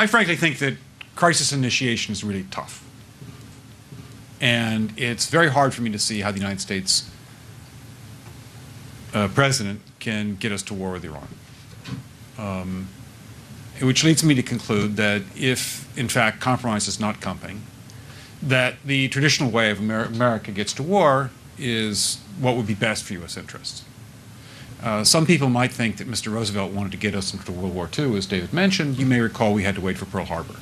I frankly think that crisis initiation is really tough. And it's very hard for me to see how the United States president can get us to war with Iran. Which leads me to conclude that if, in fact, compromise is not coming, that the traditional way of America gets to war is what would be best for U.S. interests. Some people might think that Mr. Roosevelt wanted to get us into World War II, as David mentioned. You may recall we had to wait for Pearl Harbor.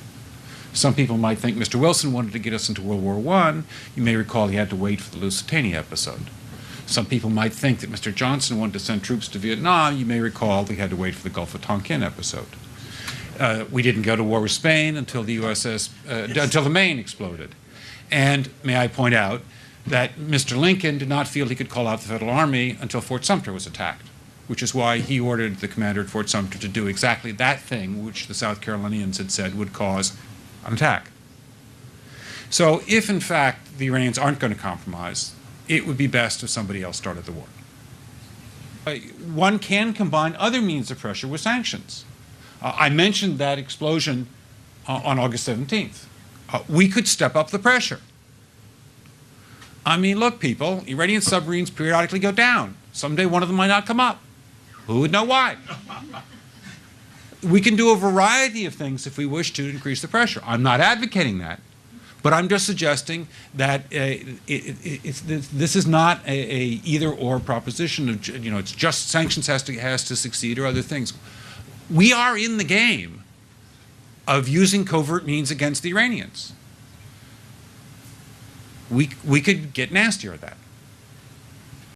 Some people might think Mr. Wilson wanted to get us into World War I. You may recall he had to wait for the Lusitania episode. Some people might think that Mr. Johnson wanted to send troops to Vietnam. You may recall we had to wait for the Gulf of Tonkin episode. We didn't go to war with Spain until the until the Maine exploded. And may I point out that Mr. Lincoln did not feel he could call out the Federal Army until Fort Sumter was attacked, which is why he ordered the commander at Fort Sumter to do exactly that thing which the South Carolinians had said would cause an attack. So if, in fact, the Iranians aren't going to compromise, it would be best if somebody else started the war. One can combine other means of pressure with sanctions. I mentioned that explosion on August 17th. We could step up the pressure. I mean, look, people, Iranian submarines periodically go down. Someday one of them might not come up. Who would know why? We can do a variety of things if we wish to increase the pressure. I'm not advocating that, but I'm just suggesting that this is not a either-or proposition of, it's just sanctions has to succeed or other things. We are in the game of using covert means against the Iranians. We could get nastier at that.